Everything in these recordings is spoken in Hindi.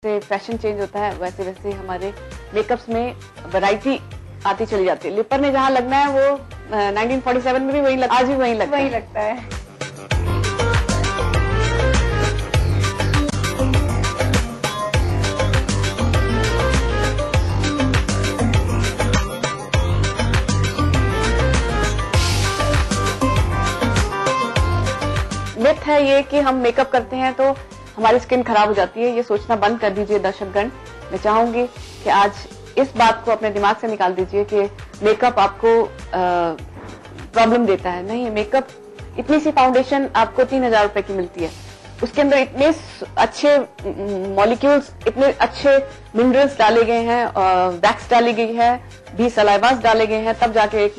से फैशन चेंज होता है वैसे वैसे हमारे मेकअप्स में वैरायटी आती चली जाती है। लिपर में जहाँ लगना है वो 1947 में भी वही लगता है, आज भी वही लगता है। मिथ है ये कि हम मेकअप करते हैं तो हमारी स्किन खराब हो जाती है। ये सोचना बंद कर दीजिए दर्शकगण। मैं चाहूंगी कि आज इस बात को अपने दिमाग से निकाल दीजिए कि मेकअप आपको प्रॉब्लम देता है। नहीं, मेकअप इतनी सी फाउंडेशन आपको 3000 रुपए की मिलती है, उसके अंदर इतने अच्छे मॉलिक्यूल्स, इतने अच्छे मिनरल्स डाले गए हैं, वैक्स डाली गई है, 20 सलाइवास डाले गए हैं, तब जाके एक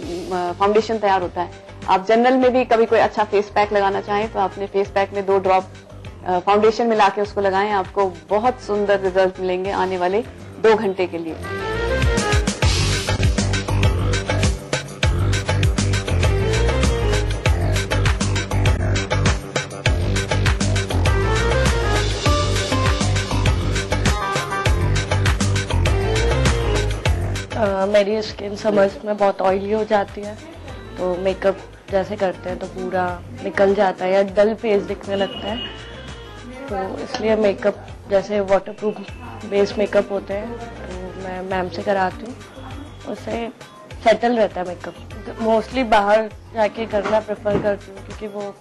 फाउंडेशन तैयार होता है। आप जनरल में भी कभी कोई अच्छा फेस पैक लगाना चाहें तो अपने फेस पैक में 2 ड्रॉप फाउंडेशन मिला के उसको लगाएं, आपको बहुत सुंदर रिजल्ट मिलेंगे आने वाले 2 घंटे के लिए। मेरी स्किन समर्स में बहुत ऑयली हो जाती है, तो मेकअप जैसे करते हैं तो पूरा निकल जाता है या डल फेस दिखने लगता है। तो इसलिए मेकअप जैसे वाटरप्रूफ बेस मेकअप होते हैं तो मैं मैम से कराती हूँ, उससे सेटल रहता है मेकअप। मोस्टली बाहर जाके करना प्रेफर करती हूँ क्योंकि वो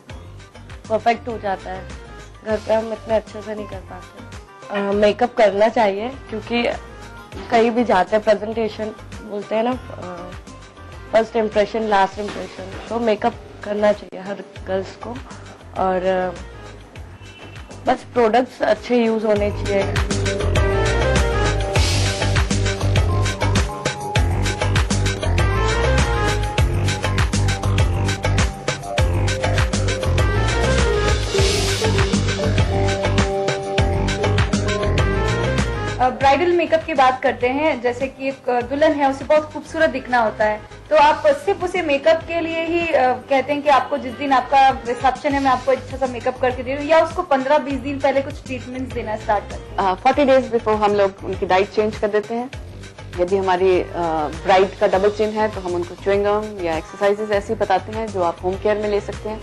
परफेक्ट हो जाता है, घर पे हम इतने अच्छे से नहीं कर पाते। मेकअप करना चाहिए क्योंकि कहीं भी जाते हैं, प्रेजेंटेशन बोलते हैं ना, फर्स्ट इम्प्रेशन लास्ट इम्प्रेशन, तो मेकअप करना चाहिए हर गर्ल्स को। और बस प्रोडक्ट्स अच्छे यूज होने चाहिए। ब्राइडल मेकअप की बात करते हैं, जैसे कि एक दुल्हन है उसे बहुत खूबसूरत दिखना होता है, तो आप सिर्फ उसे मेकअप के लिए ही कहते हैं कि आपको जिस दिन आपका रिसेप्शन है मैं आपको अच्छा सा मेकअप करके दे रही हूँ, या उसको 15-20 दिन पहले कुछ ट्रीटमेंट देना स्टार्ट कर? 40 डेज बिफोर हम लोग उनकी डाइट चेंज कर देते हैं। यदि हमारी ब्राइड का डबल चिन है तो हम उनको च्युइंगम या एक्सरसाइजेस ऐसी बताते हैं जो आप होम केयर में ले सकते हैं।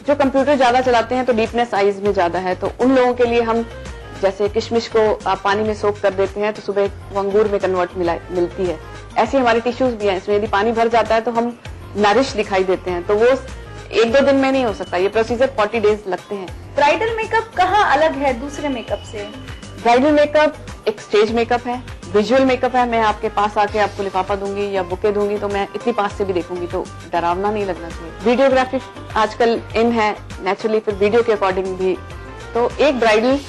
जो कंप्यूटर ज्यादा चलाते हैं तो डीपनेस आईज में ज्यादा है, तो उन लोगों के लिए हम जैसे किशमिश को आप पानी में सोक कर देते हैं तो सुबह वो अंगूर में कन्वर्ट मिलती है। ऐसे हमारे टिश्यूज भी हैं, इसमें यदि पानी भर जाता है तो हम नरिश दिखाई देते हैं, तो वो 1-2 दिन में नहीं हो सकता। ये प्रोसीजर 40 डेज लगते हैं। ब्राइडल मेकअप कहाँ अलग है दूसरे मेकअप से? ब्राइडल मेकअप एक स्टेज मेकअप है, विजुअल मेकअप है। मैं आपके पास आके आपको लिफाफा दूंगी या बुके दूंगी तो मैं इतनी पास से भी देखूंगी, तो डरावना नहीं लगना चाहिए। वीडियोग्राफी आजकल इन है नेचुरली, फिर वीडियो के अकॉर्डिंग भी। तो एक ब्राइडल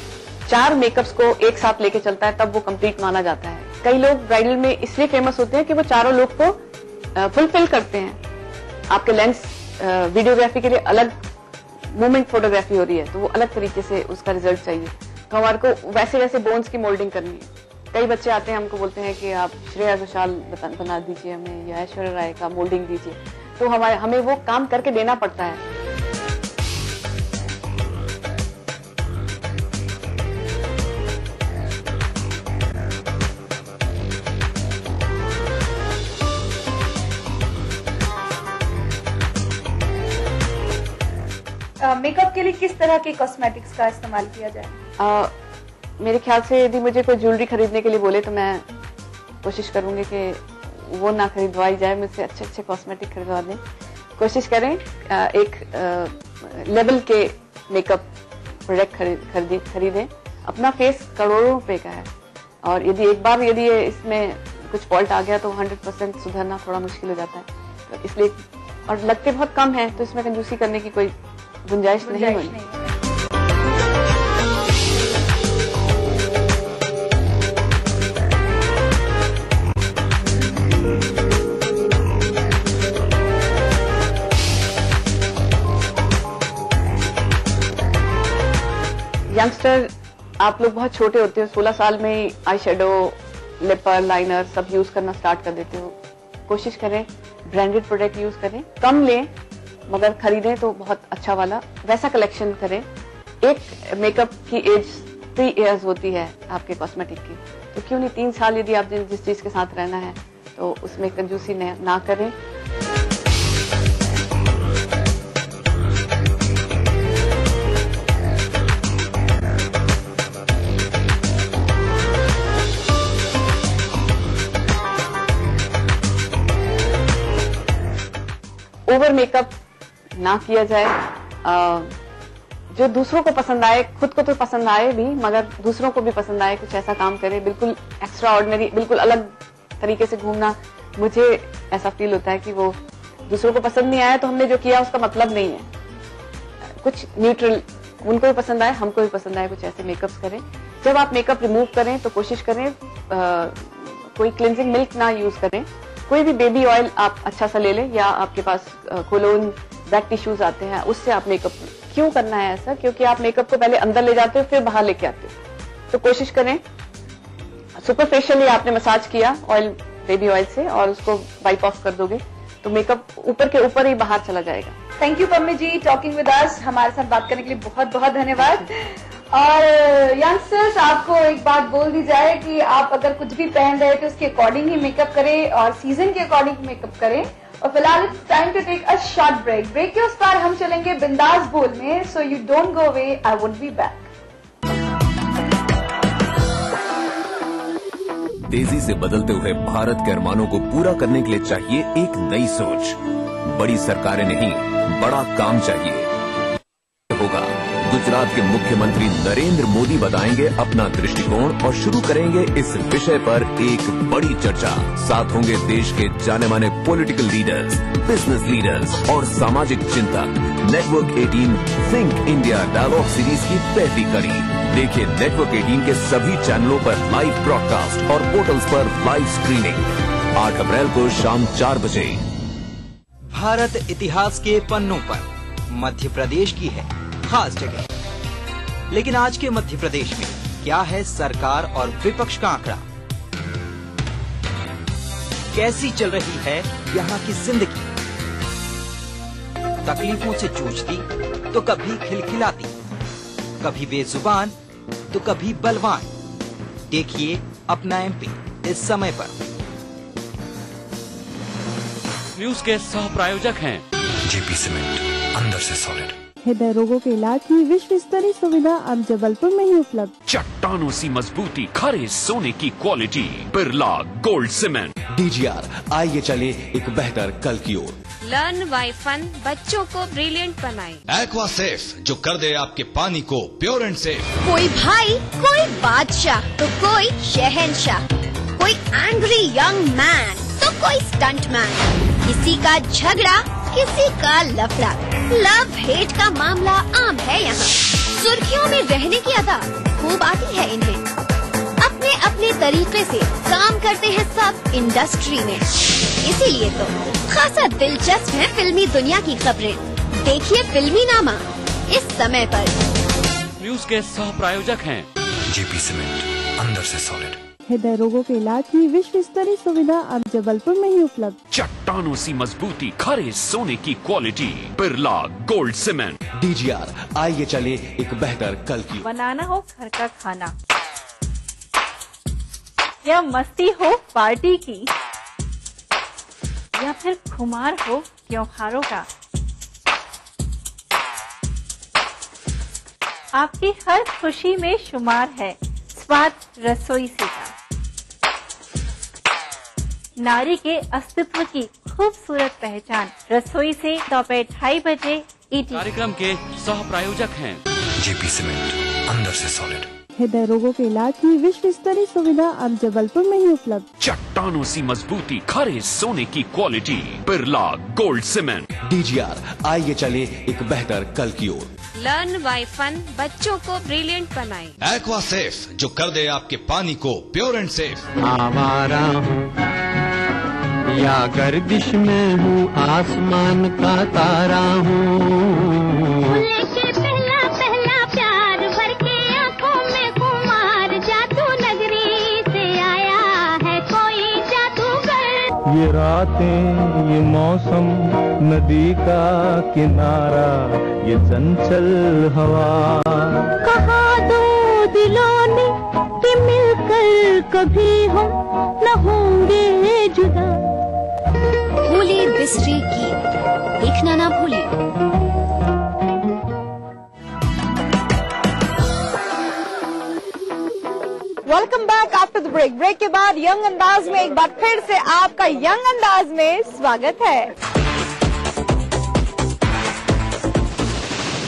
4 मेकअप्स को एक साथ लेके चलता है, तब वो कंप्लीट माना जाता है। कई लोग ब्राइडल में इसलिए फेमस होते हैं कि वो चारों लुक को फुलफिल करते हैं। आपके लेंस वीडियोग्राफी के लिए अलग, मूवमेंट फोटोग्राफी हो रही है तो वो अलग तरीके से उसका रिजल्ट चाहिए, तो हमारे को वैसे वैसे बोन्स की मोल्डिंग करनी है। कई बच्चे आते हैं हमको बोलते हैं कि आप श्रेया घोषाल बना दीजिए हमें, या ऐश्वर्या राय का मोल्डिंग दीजिए, तो हमें वो काम करके देना पड़ता है। मेकअप के लिए किस तरह के कॉस्मेटिक्स का इस्तेमाल किया जाए? मेरे ख्याल से यदि मुझे कोई ज्वेलरी खरीदने के लिए बोले तो मैं कोशिश करूंगी कि वो ना खरीदवाई जाए, मुझसे अच्छे कॉस्मेटिक खरीदवा दें। कोशिश करें एक लेवल के मेकअप प्रोडक्ट खरीदें। अपना फेस करोड़ों रुपए का है, और यदि एक बार यदि इसमें कुछ फॉल्ट आ गया तो 100% सुधरना थोड़ा मुश्किल हो जाता है। तो इसलिए, और लगते बहुत कम है तो इसमें कंजूसी करने की कोई गुंजाइश नहीं बनी। यंगस्टर, आप लोग बहुत छोटे होते हो, 16 साल में ही आई शेडो, लिपर लाइनर सब यूज करना स्टार्ट कर देते हो। कोशिश करें ब्रांडेड प्रोडक्ट यूज करें, कम लें मगर खरीदें तो बहुत अच्छा वाला, वैसा कलेक्शन करें। एक मेकअप की एज 3 इयर्स होती है आपके कॉस्मेटिक की, तो क्यों नहीं 3 साल यदि आप जिस चीज के साथ रहना है तो उसमें कंजूसी ना करें। ओवर मेकअप ना किया जाए, जो दूसरों को पसंद आए, खुद को तो पसंद आए भी मगर दूसरों को भी पसंद आए, कुछ ऐसा काम करे, बिल्कुल एक्स्ट्रा ऑर्डिनरी, बिल्कुल अलग तरीके से घूमना, मुझे ऐसा फील होता है कि वो दूसरों को पसंद नहीं आया तो हमने जो किया उसका मतलब नहीं है। कुछ न्यूट्रल, उनको भी पसंद आए, हमको भी पसंद आए, कुछ ऐसे मेकअप्स करें। जब आप मेकअप रिमूव करें तो कोशिश करें कोई क्लिनजिंग मिल्क ना यूज करें, कोई भी बेबी ऑयल आप अच्छा सा ले लें, या आपके पास कोलोन वेट टिश्यूज आते हैं उससे आप मेकअप। क्यों करना है ऐसा? क्योंकि आप मेकअप को पहले अंदर ले जाते हो फिर बाहर लेके आते हो। तो कोशिश करें सुपरफिशियली आपने मसाज किया ऑयल, बेबी ऑयल से, और उसको वाइप ऑफ कर दोगे तो मेकअप ऊपर के ऊपर ही बाहर चला जाएगा। Thank you Pammi ji, talking with us, हमारे साथ बात करने के लिए बहुत बहुत धन्यवाद। और यंगस्टर्स, आपको एक बात बोल दी जाए कि आप अगर कुछ भी पहन रहे तो उसके अकॉर्डिंग ही मेकअप करें और सीजन के अकॉर्डिंग मेकअप करें। और फिलहाल it's time to take a short break. Break के उस पार हम चलेंगे बिंदास बोल में, so you don't go away, I would be back. तेजी से बदलते हुए भारत के अरमानों को पूरा करने के लिए चाहिए एक नई सोच। बड़ी सरकारें नहीं, बड़ा काम चाहिए होगा। गुजरात के मुख्यमंत्री नरेंद्र मोदी बताएंगे अपना दृष्टिकोण और शुरू करेंगे इस विषय पर एक बड़ी चर्चा। साथ होंगे देश के जाने माने पॉलिटिकल लीडर्स, बिजनेस लीडर्स और सामाजिक चिंतक। Network 18 think India dialogue series की पहली कड़ी देखिए नेटवर्क 18 के सभी चैनलों पर लाइव ब्रॉडकास्ट और पोर्टल्स पर लाइव स्क्रीनिंग 8 अप्रैल को शाम 4 बजे। भारत इतिहास के पन्नों पर मध्य प्रदेश की है खास जगह, लेकिन आज के मध्य प्रदेश में क्या है सरकार और विपक्ष का आंकड़ा? कैसी चल रही है यहाँ की जिंदगी? तकलीफों से जूझती तो कभी खिलखिलाती, कभी बेजुबान तो कभी बलवान। देखिए अपना एमपी इस समय पर। न्यूज के सह प्रायोजक हैं जेपी सीमेंट, अंदर से सॉलिड। हृदय रोगों के इलाज की विश्व स्तरीय सुविधा अब जबलपुर में ही उपलब्ध। चट्टानों सी मजबूती, खरे सोने की quality, Birla gold cement. DGR, आइए चले एक बेहतर कल की ओर। लर्न बाय फन, बच्चों को ब्रिलियंट बनाए। एक्वा सेफ, जो कर दे आपके पानी को प्योर एंड सेफ। कोई भाई, कोई बादशाह तो कोई शहंशाह, कोई एंग्री यंग मैन तो कोई स्टंट मैन। किसी का झगड़ा, किसी का लफड़ा, लव हेट का मामला आम है यहाँ। सुर्खियों में रहने की अदा खूब आती है इन्हें। अपने अपने तरीके से काम करते हैं सब इंडस्ट्री में, इसीलिए तो खासा दिलचस्प है फिल्मी दुनिया की खबरें। देखिए फिल्मी नामा इस समय पर। न्यूज के सह प्रायोजक हैं जेपी सीमेंट, अंदर से सॉलिड। हृदय रोगों के इलाज की विश्व स्तरीय सुविधा अब जबलपुर में ही उपलब्ध। चट्टानों सी मजबूती, खरे सोने की quality, Birla gold cement. DGR, आइए चले एक बेहतर कल की। बनाना हो घर का खाना या मस्ती हो पार्टी की, या फिर खुमार हो त्योहारों का, आपकी हर खुशी में शुमार है स्वाद रसोई से का। नारी के अस्तित्व की खूबसूरत पहचान रसोई से दोपहर 2:30 बजे ईटी। कार्यक्रम के सह प्रायोजक हैं जेपी सीमेंट, अंदर से सॉलिड। हृदय रोगों के इलाज की विश्व स्तरीय सुविधा अब जबलपुर में ही उपलब्ध। चट्टानों सी मजबूती, खरे सोने की quality, Birla gold cement. DGR, आइए चले एक बेहतर कल की ओर। लर्न बाय फन, बच्चों को ब्रिलियंट बनाए। एक्वा सेफ, जो कर दे आपके पानी को प्योर एंड सेफ। आवारा हूँ या गर्दिश में हूँ, आसमान का तारा हूँ। लेके पहला पहला प्यार भर के आंखों में कुमार, जादू नगरी से आया है कोई जादूगर। ये रातें, ये मौसम, नदी का किनारा, ये चंचल हवा, कहा दो दिलों कभी हम न होंगे जुदा। भूली बिसरी गीत देखना ना भूलिए। Welcome back after the break. Break के बाद यंग अंदाज में एक बार फिर से आपका यंग अंदाज में स्वागत है।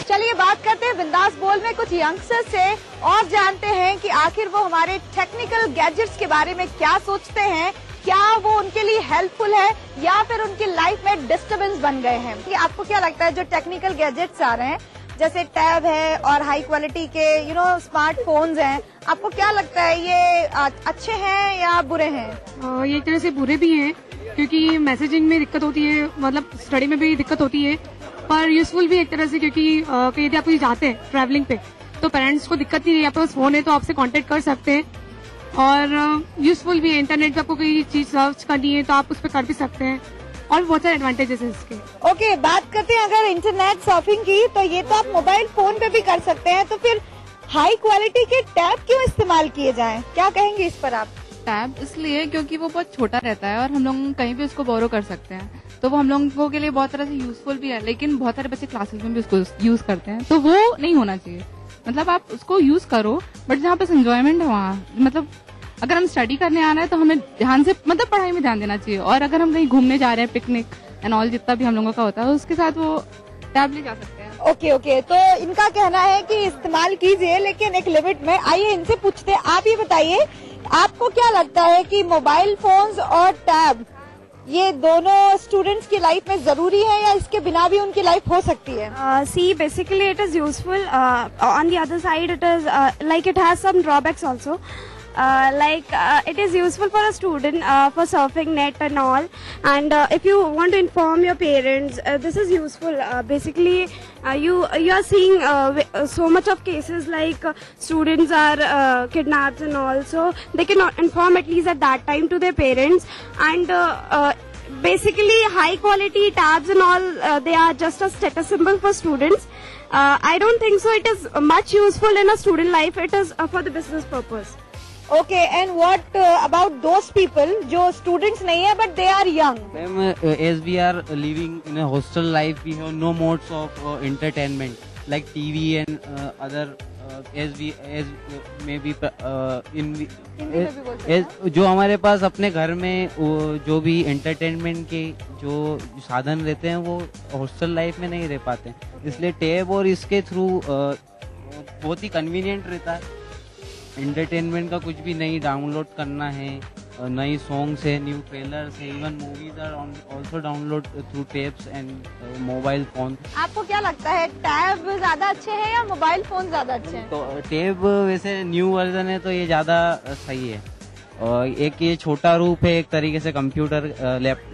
चलिए बात करते हैं बिंदास बोल में कुछ यंगस्टर्स से और जानते हैं कि आखिर वो हमारे टेक्निकल गैजेट्स के बारे में क्या सोचते हैं, क्या वो उनके लिए हेल्पफुल है या फिर उनकी लाइफ में डिस्टर्बेंस बन गए हैं। कि आपको क्या लगता है जो टेक्निकल गैजेट्स आ रहे हैं जैसे टैब है और हाई क्वालिटी के स्मार्टफोन्स हैं, आपको क्या लगता है ये अच्छे हैं या बुरे हैं? ये एक तरह से बुरे भी हैं क्योंकि मैसेजिंग में दिक्कत होती है, मतलब स्टडी में भी दिक्कत होती है, पर यूजफुल भी एक तरह से क्योंकि यदि आप जाते हैं ट्रैवलिंग पे तो पेरेंट्स को दिक्कत नहीं है, आपके पास फोन है तो आपसे कांटेक्ट कर सकते हैं। और यूजफुल भी है, इंटरनेट पे आपको कोई चीज सर्च करनी है तो आप उस पर कर भी सकते हैं और बहुत सारे एडवांटेजेस है इसके। ओके, बात करते हैं अगर इंटरनेट सर्फिंग की, तो ये तो आप मोबाइल फोन पे भी कर सकते हैं, तो फिर हाई क्वालिटी के टैब क्यों इस्तेमाल किए जाएं? क्या कहेंगे इस पर आप? टैब इसलिए क्योंकि वो बहुत छोटा रहता है और हम लोग कहीं भी उसको बोरो कर सकते हैं, तो वो हम लोगों के लिए बहुत तरह से यूजफुल भी है। लेकिन बहुत सारे बच्चे क्लासेस में भी उसको यूज करते हैं, तो वो नहीं होना चाहिए। मतलब आप उसको यूज करो बट जहाँ पे एंजॉयमेंट है वहाँ, मतलब अगर हम स्टडी करने आ रहे हैं तो हमें ध्यान से मतलब पढ़ाई में ध्यान देना चाहिए। और अगर हम कहीं घूमने जा रहे हैं, पिकनिक एंड ऑल जितना भी हम लोगों का होता है, उसके साथ वो टैब ले जा सकते हैं। ओके, तो इनका कहना है कि इस्तेमाल कीजिए लेकिन एक लिमिट में। आइए इनसे पूछते हैं, आप ये बताइए आपको क्या लगता है कि मोबाइल फोन्स और टैब ये दोनों स्टूडेंट्स की लाइफ में जरूरी है या इसके बिना भी उनकी लाइफ हो सकती है? See, basically it is useful. On the other side, it is like it has some drawbacks also. It is useful for a student for surfing net and all, and if you want to inform your parents, this is useful. Basically, you are seeing so much of cases like students are kidnapped and all, so they cannot inform at least at that time to their parents. And basically, high quality tabs and all, they are just a status symbol for students. I don't think so. It is much useful in a student life. It is for the business purpose. Okay, and what about those people जो students नहीं है but they are young? Ma'am, as we are living in a hostel life, we have no modes of entertainment like TV and other जो हमारे पास अपने घर में जो भी एंटरटेनमेंट के जो साधन रहते हैं वो हॉस्टल लाइफ में नहीं रह पाते, इसलिए टैब और इसके थ्रू बहुत ही कन्वीनियंट रहता है। एंटरटेनमेंट का कुछ भी नहीं डाउनलोड करना है, नई सॉन्ग्स है, न्यू ट्रेलर्स है, even movies are also download through tabs and mobile phone. आपको क्या लगता है टैब ज्यादा अच्छे हैं या मोबाइल फोन ज्यादा अच्छे हैं? तो टैब वैसे न्यू वर्जन है तो ये ज्यादा सही है, और एक ये छोटा रूप है एक तरीके से कंप्यूटर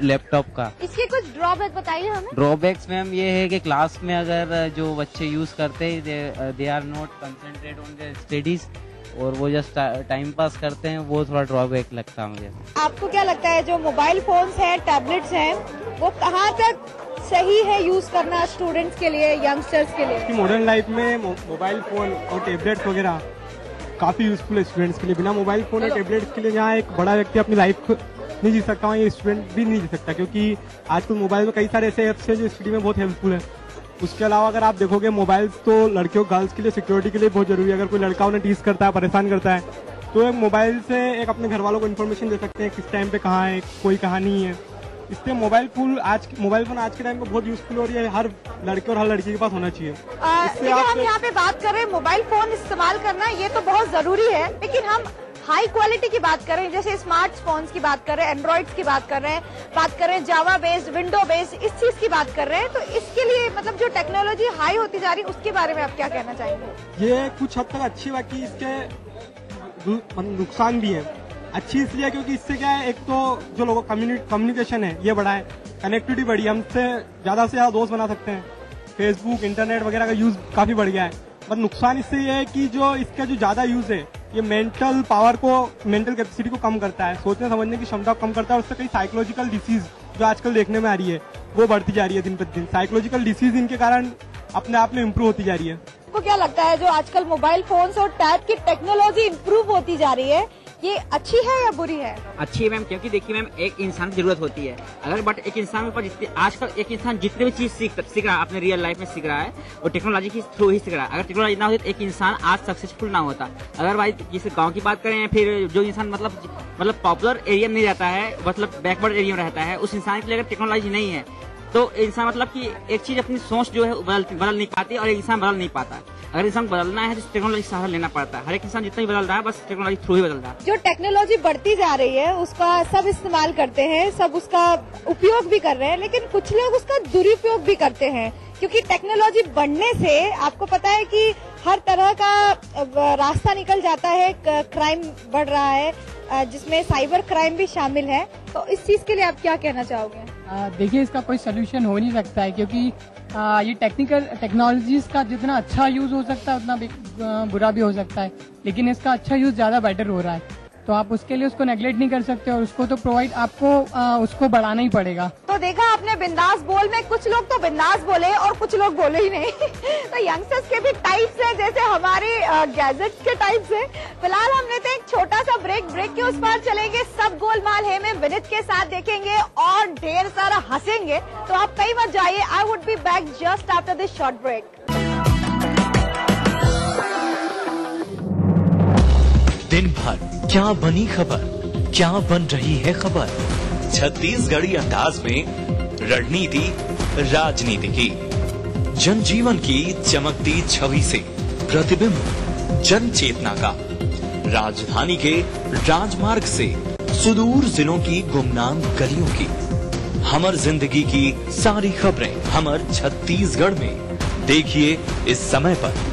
लैपटॉप का। इसके कुछ ड्रॉबैक बताइए हमें। ड्रॉबैक्स मैम ये है कि क्लास में अगर जो बच्चे यूज करते हैं they are not concentrate on their studies और वो जस्ट टाइम पास करते हैं, वो थोड़ा ड्रॉबैक लगता है मुझे। आपको क्या लगता है जो मोबाइल फोन्स हैं, टैबलेट्स हैं, वो कहाँ तक सही है यूज करना स्टूडेंट्स के लिए, यंगस्टर्स के लिए? मॉडर्न लाइफ में मोबाइल फोन और टैबलेट्स वगैरह काफी यूजफुल है स्टूडेंट्स के लिए। बिना मोबाइल फोन और टैबलेट्स के लिए जहाँ एक बड़ा व्यक्ति अपनी लाइफ नहीं जी सकता, ये स्टूडेंट भी नहीं जी सकता, क्योंकि आजकल मोबाइल में कई सारे ऐसे ऐप्स हैं जो स्टडी में बहुत हेल्पफुल है। उसके अलावा अगर आप देखोगे मोबाइल तो लड़कियों गर्ल्स के लिए सिक्योरिटी के लिए बहुत जरूरी है। अगर कोई लड़का उन्हें टीज करता है, परेशान करता है, तो एक मोबाइल से एक अपने घर वालों को इन्फॉर्मेशन दे सकते हैं किस टाइम पे कहाँ है, कोई कहाँ नहीं है। इसलिए मोबाइल फोन आज के टाइम में बहुत यूजफुल हो रही है, हर लड़के और हर लड़की के पास होना चाहिए। लेकिन हम यहाँ पे बात कर रहे हैं मोबाइल फोन इस्तेमाल करना, ये तो बहुत जरूरी है, लेकिन हम हाई क्वालिटी की बात कर रहे हैं, जैसे स्मार्टफोन्स की बात कर रहे हैं, एंड्रॉइड्स की बात कर रहे हैं, जावा बेस्ड, विंडो बेस्ड, इस चीज की बात कर रहे हैं। तो इसके लिए मतलब जो टेक्नोलॉजी हाई होती जा रही है उसके बारे में आप क्या कहना चाहेंगे? ये कुछ हद तक अच्छी, बाकी इसके नुकसान भी है। अच्छी इसलिए क्योंकि इससे क्या है, एक तो जो लोगों कम्युनिकेशन है ये बढ़ा है, कनेक्टिविटी बढ़ी, हमसे ज्यादा से ज्यादा दोस्त बना सकते हैं, फेसबुक इंटरनेट वगैरह का यूज काफी बढ़ गया है। पर नुकसान इससे ये है कि जो इसका जो ज्यादा यूज है ये मेंटल पावर को, मेंटल कैपेसिटी को कम करता है, सोचने समझने की क्षमता को कम करता है। उससे कई साइकोलॉजिकल डिसीज जो आजकल देखने में आ रही है वो बढ़ती जा रही है दिन प्रतिदिन। साइकोलॉजिकल डिसीज इनके कारण अपने आप में इम्प्रूव होती जा रही है। आपको क्या लगता है जो आजकल मोबाइल फोन्स और टैब की टेक्नोलॉजी इम्प्रूव होती जा रही है, ये अच्छी है या बुरी है? अच्छी है मैम, क्योंकि देखिए मैम एक इंसान की जरूरत होती है, अगर बट एक इंसान के ऊपर आजकल एक इंसान जितने भी चीज सीख रहा है अपने रियल लाइफ में सीख रहा है वो टेक्नोलॉजी के थ्रू ही सीख रहा है। अगर टेक्नोलॉजी ना होती तो एक इंसान आज सक्सेसफुल ना होता। अगर भाई जैसे गाँव की बात करें, फिर जो इंसान मतलब पॉपुलर एरिया में नहीं रहता है, मतलब बैकवर्ड एरिया में रहता है, उस इंसान के लिए अगर टेक्नोलॉजी नहीं है तो इंसान मतलब कि एक चीज अपनी सोच जो है बदल नहीं पाती और एक इंसान बदल नहीं पाता। अगर इंसान बदलना है तो टेक्नोलॉजी सहारा लेना पड़ता है। हर एक इंसान जितना ही बदल रहा है बस टेक्नोलॉजी थ्रू ही बदल रहा है। जो टेक्नोलॉजी बढ़ती जा रही है उसका सब इस्तेमाल करते हैं, सब उसका उपयोग भी कर रहे हैं, लेकिन कुछ लोग उसका दुरुपयोग भी करते हैं, क्योंकि टेक्नोलॉजी बढ़ने से आपको पता है कि हर तरह का रास्ता निकल जाता है, क्राइम बढ़ रहा है जिसमें साइबर क्राइम भी शामिल है। तो इस चीज के लिए आप क्या कहना चाहोगे? देखिए, इसका कोई सोल्यूशन हो नहीं सकता है, क्योंकि ये टेक्नोलॉजीज का जितना अच्छा यूज हो सकता है उतना बुरा भी हो सकता है, लेकिन इसका अच्छा यूज ज्यादा बेटर हो रहा है। तो आप उसके लिए उसको नेग्लेक्ट नहीं कर सकते और उसको तो प्रोवाइड आपको उसको बढ़ाना ही पड़ेगा। तो देखा आपने बिंदास बोल में, कुछ लोग तो बिंदास बोले और कुछ लोग बोले ही नहीं। तो यंगस्टर्स के भी टाइप्स हैं, जैसे हमारे गैजेट्स के टाइप्स हैं। फिलहाल हम लेते हैं एक छोटा सा ब्रेक के उस पार चलेंगे, सब गोलमाल है में विनीत के साथ देखेंगे और ढेर सारा हंसेंगे। तो आप कहीं मत जाइए, I would be back just after this short break. दिन भर क्या बनी खबर, क्या बन रही है खबर, छत्तीसगढ़ी अंदाज में रणनीति राजनीति की, जनजीवन की चमकती छवि से प्रतिबिंब जन चेतना का, राजधानी के राजमार्ग से सुदूर जिलों की गुमनाम गलियों की, हमर जिंदगी की सारी खबरें हमर छत्तीसगढ़ में। देखिए इस समय पर।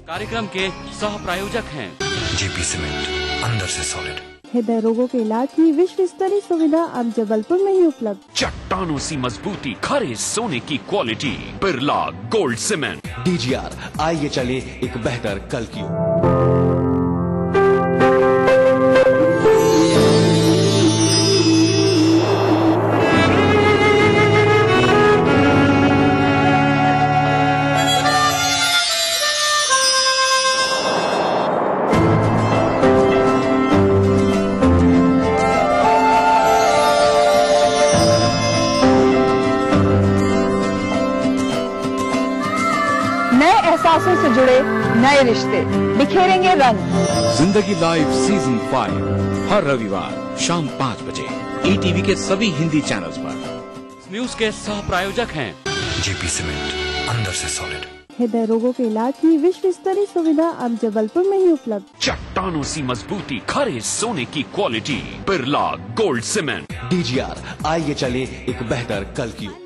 कार्यक्रम के सह प्रायोजक हैं जेपी सीमेंट, अंदर से सॉलिड। हृदय रोगों के इलाज की विश्व स्तरीय सुविधा अब जबलपुर में ही उपलब्ध। चट्टानों सी मजबूती, खरे सोने की quality, Birla gold cement. DGR, आइए चले एक बेहतर कल की ओर। एहसासों से जुड़े नए रिश्ते बिखेरेंगे रंग। जिंदगी लाइव सीजन 5 हर रविवार शाम 5 बजे ईटीवी के सभी हिंदी चैनल्स पर। न्यूज के सह प्रायोजक हैं जेपी सीमेंट, अंदर से सॉलिड। हृदय रोगों के इलाज की विश्व स्तरीय सुविधा अब जबलपुर में ही उपलब्ध। चट्टानों सी मजबूती, खरे सोने की quality, Birla gold cement. DGR, आइए चले एक बेहतर कल की ओर।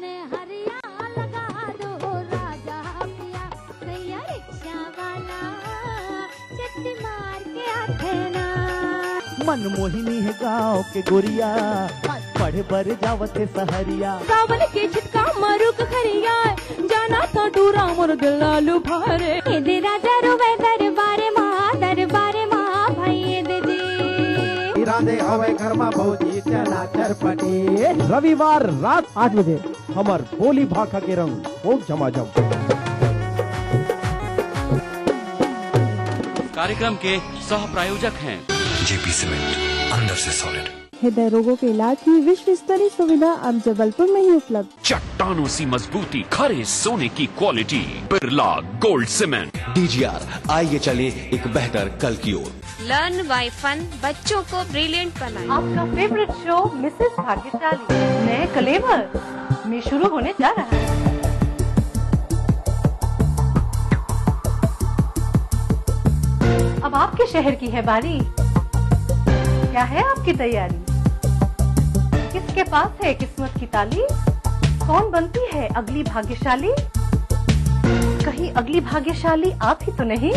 मनमोहिनी है गाँव के गोरिया, पढ़े बर जावते सहरिया। सावन के छिटका मारू खरिया, जाना तो डूरा मोर दिल आलू भारे। दे राजा रोवे दरबारे माँ भाई दे जी। इरादे हवे घर में भौजी चला चरपटी। रविवार रात 8 बजे हमार बोली भाखा के रंग खूब झमाझम। कार्यक्रम के सह प्रायोजक हैं जेपी सीमेंट, अंदर से सॉलिड। हृदय रोगों के इलाज की विश्व स्तरीय सुविधा अब जबलपुर में ही उपलब्ध। चट्टानों सी मजबूती, खरे सोने की quality, Birla gold cement. DGR, आइए चले एक बेहतर कल की ओर। लर्न बाय फन, बच्चों को ब्रिलियंट बनाए। आपका फेवरेट शो मिसेस भाग्यशाली नए कलेवर में शुरू होने जा रहा है। अब आपके शहर की है बारी, क्या है आपकी तैयारी? किसके पास है किस्मत की ताली? कौन बनती है अगली भाग्यशाली? कहीं अगली भाग्यशाली आप ही तो नहीं?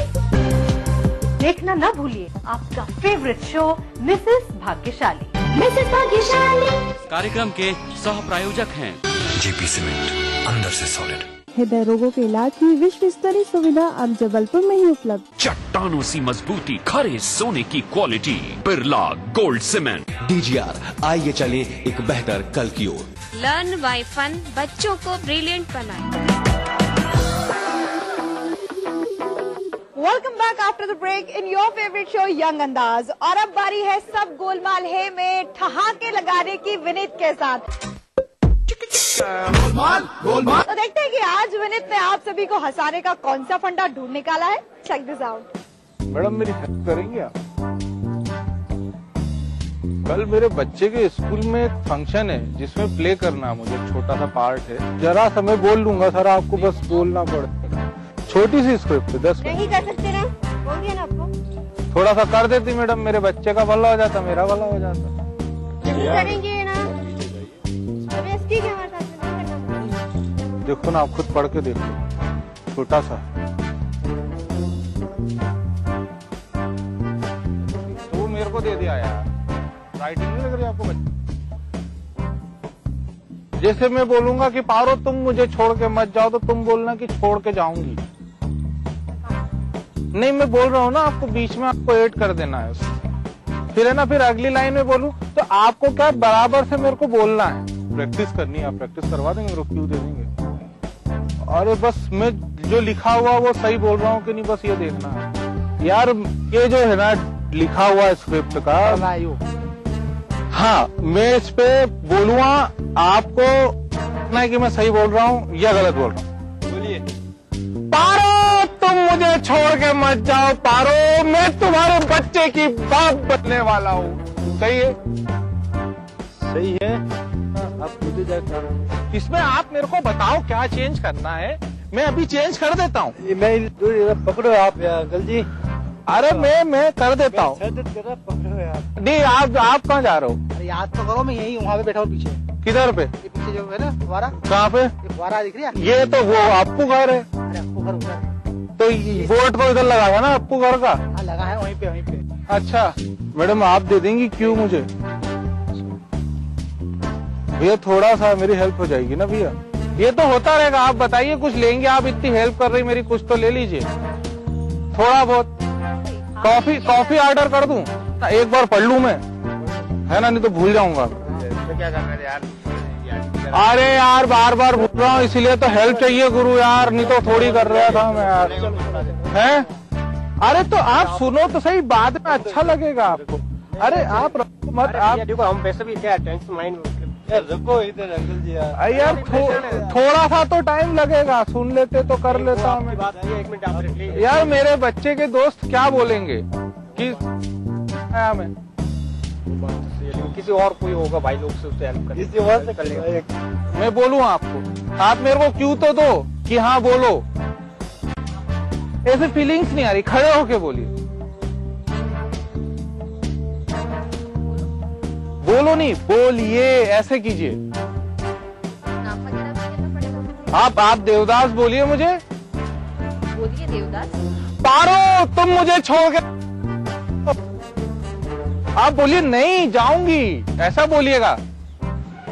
देखना ना भूलिए आपका फेवरेट शो मिसेस भाग्यशाली। मिसेस भाग्यशाली कार्यक्रम के सह प्रायोजक हैं जेपी सीमेंट, अंदर से सॉलिड। हृदय रोगों के इलाज की विश्व स्तरीय सुविधा अब जबलपुर में ही उपलब्ध। चट्टानों सी मजबूती, खरे सोने की quality, Birla gold cement. DGR, आइए चले एक बेहतर कल की ओर। लर्न बाय फन, बच्चों को ब्रिलियंट बनाए। Welcome back after the break in your favourite show young अंदाज। और अब बारी है सब गोलमाल है में ठहाके लगाने की विनीत के साथ। गोलमाल। तो देखते हैं कि आज विनीत ने आप सभी को हंसाने का कौन सा फंडा ढूंढ निकाला है। Check this out. मैडम मेरी हेल्प करेंगे आप? कल मेरे बच्चे के स्कूल में एक फंक्शन है जिसमें प्ले करना है, मुझे छोटा सा पार्ट है। जरा सा मैं बोल लूंगा सर, आपको बस बोलना पड़ेगा। छोटी सी स्क्रिप्ट है, 10 नहीं कर सकते ना, बोल दिया ना आपको। थोड़ा सा कर देती मैडम, मेरे बच्चे का भला हो जाता, मेरा भला हो जाता। नहीं करेंगे ना, ठीक है हमारे साथ में करना। देखो ना, आप खुद पढ़ के देखो, छोटा सा। तो मेरे को दे दिया यार, राइटिंग नहीं लग रही आपको बच्चे? जैसे मैं बोलूंगा कि पारो तुम मुझे छोड़ के मत जाओ, तो तुम बोलना कि छोड़ के जाऊंगी। नहीं, मैं बोल रहा हूँ ना आपको, बीच में आपको ऐड कर देना है। फिर है ना, फिर अगली लाइन में बोलूं तो आपको क्या बराबर से मेरे को बोलना है। प्रैक्टिस करनी है, आप प्रैक्टिस करवा देंगे, मेरे को क्यों दे देंगे? अरे बस मैं जो लिखा हुआ वो सही बोल रहा हूँ कि नहीं, बस ये देखना है यार। ये जो है ना लिखा हुआ स्क्रिप्ट का, हाँ मैं इस पे बोलूंगा, आपको ना कि मैं सही बोल रहा हूँ या गलत बोल रहा हूँ। बोलिए। पारो तुम मुझे छोड़ के मत जाओ, पारो मैं तुम्हारे बच्चे की बाप बनने वाला हूँ। सही है? सही है। अब मुझे जाकर इसमें आप मेरे को बताओ क्या चेंज करना है, मैं अभी चेंज कर देता हूँ। मैं पकड़ो आप अंकल जी। अरे मैं कर देता हूँ। नहीं, आप कहाँ जा रहे हो? अरे याद तो करो, मैं यही वहाँ पे बैठा हूँ पीछे। किधर पे? ये पीछे जो है ना फुवारा। कहाँ पे? फुवारा दिख रही है? ये तो वो अप्पू घर है। अरे अप्पू घर उधर है। तो बोर्ड तो इधर लगा है ना अप्पू घर का? हाँ लगा है वहीं पे। अच्छा मैडम, आप दे देंगी क्यों मुझे? भैया थोड़ा सा मेरी हेल्प हो जाएगी ना भैया। ये तो होता रहेगा, आप बताइए कुछ लेंगे? आप इतनी हेल्प कर रही मेरी, कुछ तो ले लीजिए थोड़ा बहुत। कॉफी ऑर्डर कर दूं? एक बार पढ़ लूं मैं, है ना, नहीं तो भूल जाऊंगा। तो क्या करना है यार? अरे यार बार बार भूल रहा हूँ, इसीलिए तो हेल्प चाहिए गुरु यार, नहीं तो थोड़ी कर रहा था मैं यार। हैं? अरे तो आप सुनो तो सही, बाद में अच्छा लगेगा आपको। अरे आप रखो मत, आप देखो हम पैसे भी क्या टेंशन माइंड यार, रुको इधर अंकल जी यार थोड़ा सा तो टाइम लगेगा, सुन लेते तो कर लेता हूँ। एक मिनट आप यार मेरे बच्चे के दोस्त क्या बोलेंगे कि मैं किसी और कोई होगा भाई लोग से उससे हेल्प कर, किसी और से कर लेगा। मैं बोलूँ आपको, आप मेरे को क्यों तो दो कि हाँ बोलो। ऐसे फीलिंग्स नहीं आ रही, खड़े होके बोलिए। बोलो नहीं, बोलिए, ऐसे कीजिए। आप देवदास बोलिए मुझे। बोलिए देवदास। पारो तुम मुझे छोड़ के, आप बोलिए नहीं जाऊंगी, ऐसा बोलिएगा।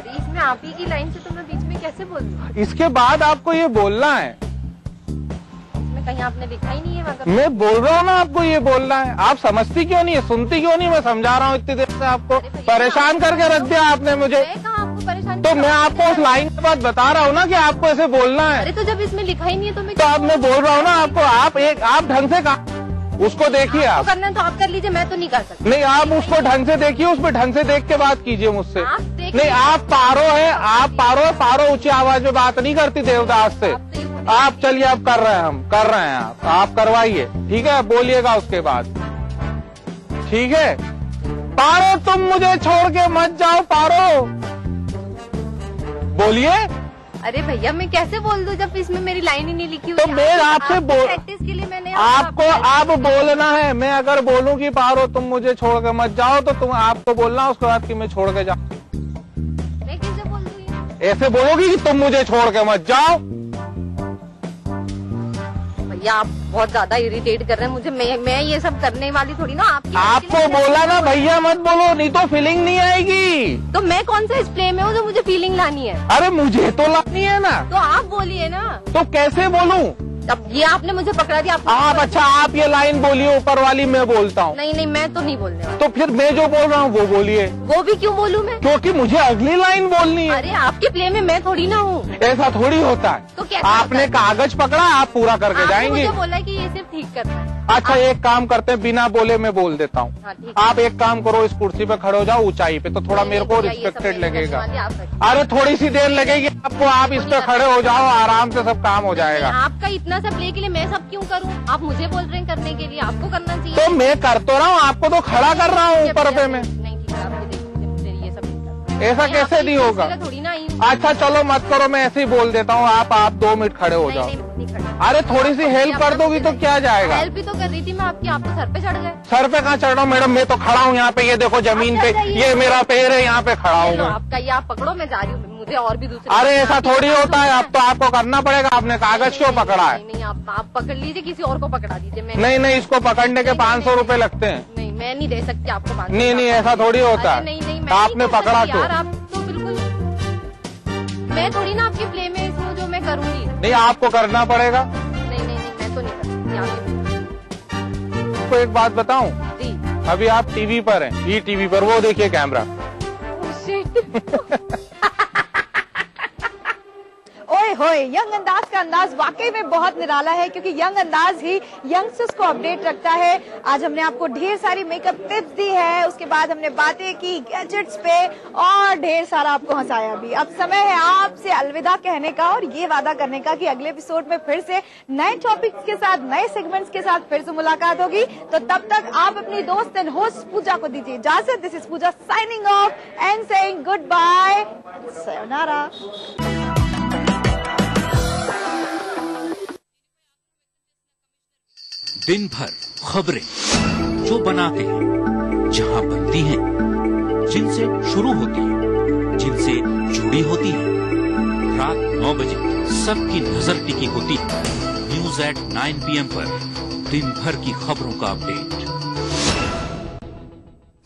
इसमें आप ही की लाइन से तो मैं बीच में कैसे बोल दूं? इसके बाद आपको ये बोलना है। इसमें कहीं आपने लिखा ही नहीं है मगर। मैं बोल रहा हूँ ना आपको ये बोलना है, आप समझती क्यों नहीं है, सुनती क्यों नहीं? मैं समझा रहा हूँ इतनी देर से, आपको परेशान करके रख दिया आपने मुझे। आपको परेशान? तो मैं आपको उस लाइन के बाद बता रहा हूँ ना कि आपको ऐसे बोलना है। अरे तो जब इसमें लिखा ही नहीं है तो मैं तो अब मैं बोल रहा हूँ ना आपको, आप ढंग से कहा उसको देखिए। आप करना है तो आप कर लीजिए, मैं तो नहीं कर सकती। नहीं, आप उसको ढंग से देखिए, उसमें ढंग से देख के बात कीजिए मुझसे। नहीं, आप पारो है, आप पारो ऊंची आवाज में बात नहीं करती देवदास से। आप चलिए, आप कर रहे हैं, हम कर रहे हैं, आप करवाइए, ठीक है? बोलिएगा उसके बाद, ठीक है? पारो तुम मुझे छोड़ के मत जाओ, पारो बोलिए। अरे भैया मैं कैसे बोल दूं जब इसमें मेरी लाइन ही नहीं लिखी हुई? तो मैं आपसे प्रैक्टिस के लिए मैंने आपको आप बोलना है। मैं अगर बोलूं कि पारो तुम मुझे छोड़ के मत जाओ, तो तुम आपको बोलना उसके बाद कि मैं छोड़ के जाऊं। मैं कैसे बोल दूं? ऐसे बोलोगी कि तुम मुझे छोड़ के मत जाओ। भैया आप बहुत ज्यादा इरिटेट कर रहे हैं मुझे। मैं ये सब करने वाली थोड़ी ना। आपको बोला ना भैया मत बोलो, नहीं तो फीलिंग नहीं आएगी। तो मैं कौन सा इस प्ले में हूँ जो मुझे फीलिंग लानी है? अरे मुझे तो लानी है ना। तो आप बोलिए ना। तो कैसे बोलूं? अब ये आपने मुझे पकड़ा दिया। आप अच्छा आप ये लाइन बोलिए ऊपर वाली, मैं बोलता हूँ। नहीं मैं तो नहीं बोलने वाली। तो फिर मैं जो बोल रहा हूँ वो बोलिए। वो भी क्यों बोलूँ मैं? क्योंकि मुझे अगली लाइन बोलनी है। अरे आपके प्ले में मैं थोड़ी ना हूँ। ऐसा थोड़ी होता है। तो क्या आपने कागज पकड़ा, आप पूरा करके जाएंगे। मुझे बोला कि ये सिर्फ ठीक करना है। अच्छा एक काम करते हैं, बिना बोले मैं बोल देता हूँ। आप एक काम करो, इस कुर्सी पे खड़े हो जाओ ऊंचाई पे, तो थोड़ा मेरे को रिस्पेक्टेड लगेगा। अरे थोड़ी सी देर लगेगी आपको, आप इस पे खड़े हो जाओ, आराम से सब काम हो जाएगा। आपका इतना सा प्ले के लिए मैं सब क्यों करूँ? आप मुझे बोल रहे हैं करने के लिए, आपको करना चाहिए। तो मैं कर तो रहा हूँ, आपको तो खड़ा कर रहा हूँ ऊपर पे मैं। ऐसा कैसे नहीं होगा? अच्छा चलो मत करो, मैं ऐसे ही बोल देता हूँ, आप 2 मिनट खड़े हो जाओ। अरे थोड़ी सी हेल्प कर दोगी तो क्या जाएगा? हेल्प भी तो कर रही थी मैं आपकी, आप तो सर पे चढ़ गए। सर पे कहाँ चढ़ रहा हूँ मैडम, मैं तो खड़ा हूँ यहाँ पे, ये देखो जमीन पे, ये मेरा पैर है, यहाँ पे खड़ा हूँ मैं। आपका ये आप पकड़ो, मैं जा रही हूँ, मुझे और भी दूसरे। अरे ऐसा थोड़ी होता है, अब तो आपको करना पड़ेगा। आपने कागज क्यों पकड़ा है? नहीं आप पकड़ लीजिए, किसी और को पकड़ा दीजिए। नहीं इसको पकड़ने के 500 रुपए लगते हैं। नहीं मैं नहीं दे सकती आपको 500। नहीं ऐसा थोड़ी होता है। नहीं आपने पकड़ा क्यों? आप तो बिल्कुल, मैं थोड़ी ना आपके प्ले में इसमें जो मैं करूँगी। नहीं आपको करना पड़ेगा। नहीं मैं तो नहीं कर सकती। आपको एक बात बताऊं, अभी आप टीवी पर हैं, ई टीवी पर, वो देखिए कैमरा। ओए होए, यंग अंदाज का अंदाज वाकई में बहुत निराला है, क्योंकि यंग अंदाज ही यंगस्टर्स को अपडेट रखता है। आज हमने आपको ढेर सारी मेकअप टिप्स दी है, उसके बाद हमने बातें की गैजेट्स पे और ढेर सारा आपको हंसाया भी। अब समय है आपसे अलविदा कहने का और ये वादा करने का कि अगले एपिसोड में फिर से नए टॉपिक्स के साथ, नए सेगमेंट्स के साथ फिर से मुलाकात होगी। तो तब तक आप अपनी दोस्त एंड होस्ट पूजा को दीजिए इजाजत। This is Pooja signing off and saying good bye, sayonara। दिन भर खबरें जो बनाते हैं, जहां बनती हैं, जिनसे शुरू होती है, जिनसे जुड़ी होती है, रात 9 बजे सबकी नजर टिकी होती है न्यूज एट 9 PM पर दिन भर की खबरों का अपडेट।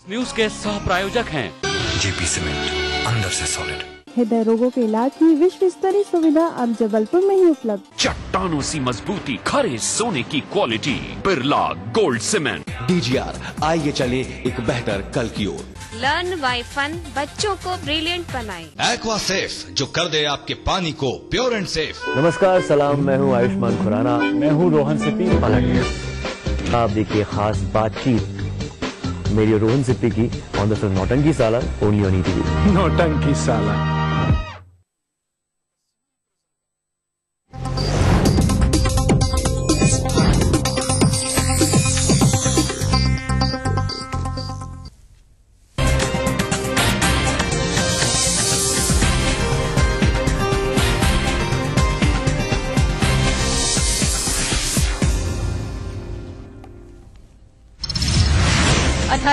न्यूज के सह प्रायोजक हैं जेपी सीमेंट, अंदर से सॉलिड। हृदय रोगों के इलाज की विश्व स्तरीय सुविधा अब जबलपुर में ही उपलब्ध। चट्टानों सी मजबूती, खरे सोने की quality, Birla gold cement. DGR, आइए चले एक बेहतर कल की ओर। लर्न बाय फन, बच्चों को ब्रिलियंट बनाए। एक्वा सेफ, जो कर दे आपके पानी को प्योर एंड सेफ। नमस्कार सलाम, मैं हूँ आयुष्मान खुराना। मैं हूँ रोहन सिप्पी पलट। आप देखिए खास बातचीत मेरी रोहन सिप्पी की ऑन द फिल्म नौटंकी साला, ओनली ऑन ETV। नौटंकी साला।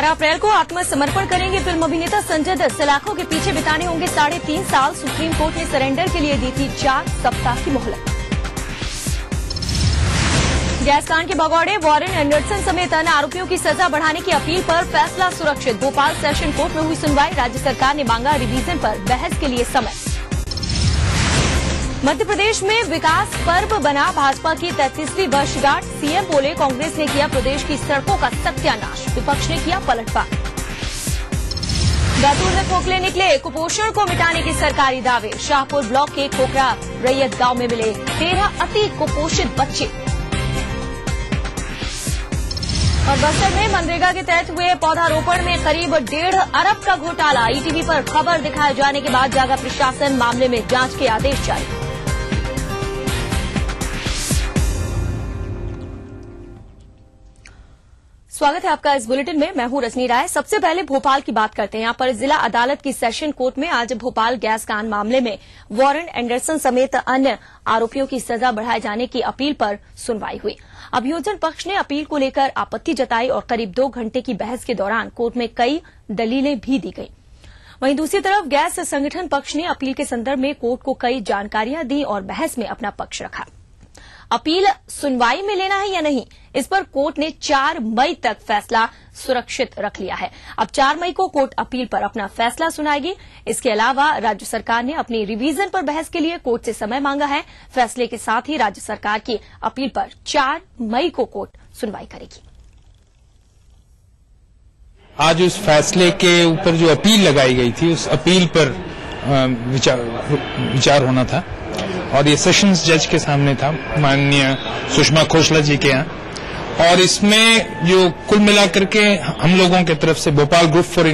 अप्रैल को आत्मसमर्पण करेंगे फिल्म अभिनेता संजय दत्त। सलाखों के पीछे बिताने होंगे 3.5 साल। सुप्रीम कोर्ट ने सरेंडर के लिए दी थी 4 सप्ताह की मोहलत। गैस कांड के भगौड़े वॉरेन एंडरसन समेत अन्य आरोपियों की सजा बढ़ाने की अपील पर फैसला सुरक्षित। भोपाल सेशन कोर्ट में हुई सुनवाई। राज्य सरकार ने मांगा रिवीजन पर बहस के लिए समय। मध्य प्रदेश में विकास पर्व बना भाजपा की 33वीं वर्षगांठ। सीएम बोले कांग्रेस ने किया प्रदेश की सड़कों का सत्यानाश। विपक्ष ने किया पलटवार। बैतूल में खोखले निकले, कुपोषण को मिटाने के सरकारी दावे। शाहपुर ब्लॉक के खोखरा रैयत गांव में मिले 13 अति कुपोषित बच्चे। और बस्तर में मनरेगा के तहत हुए पौधारोपण में करीब 1.5 अरब का घोटाला। ईटीवी पर खबर दिखाए जाने के बाद जागा प्रशासन, मामले में जांच के आदेश जारी। स्वागत है आपका इस बुलेटिन में। मैं हूं रजनी राय। सबसे पहले भोपाल की बात करते हैं। यहां पर जिला अदालत की सेशन कोर्ट में आज भोपाल गैस कांड मामले में वॉरेन एंडरसन समेत अन्य आरोपियों की सजा बढ़ाए जाने की अपील पर सुनवाई हुई। अभियोजन पक्ष ने अपील को लेकर आपत्ति जताई और करीब 2 घंटे की बहस के दौरान कोर्ट में कई दलीलें भी दी गई। वहीं दूसरी तरफ गैस संगठन पक्ष ने अपील के संदर्भ में कोर्ट को कई जानकारियां दी और बहस में अपना पक्ष रखा। अपील सुनवाई में लेना है या नहीं, इस पर कोर्ट ने 4 मई तक फैसला सुरक्षित रख लिया है। अब 4 मई को कोर्ट अपील पर अपना फैसला सुनाएगी। इसके अलावा राज्य सरकार ने अपनी रिवीजन पर बहस के लिए कोर्ट से समय मांगा है। फैसले के साथ ही राज्य सरकार की अपील पर 4 मई को कोर्ट सुनवाई करेगी। आज उस फैसले के ऊपर जो अपील लगाई गई थी, उस अपील पर विचार होना था और ये सेशंस जज के सामने था, माननीय सुषमा खोसला जी के यहाँ। और इसमें जो कुल मिलाकर के हम लोगों की तरफ से भोपाल ग्रुप फॉर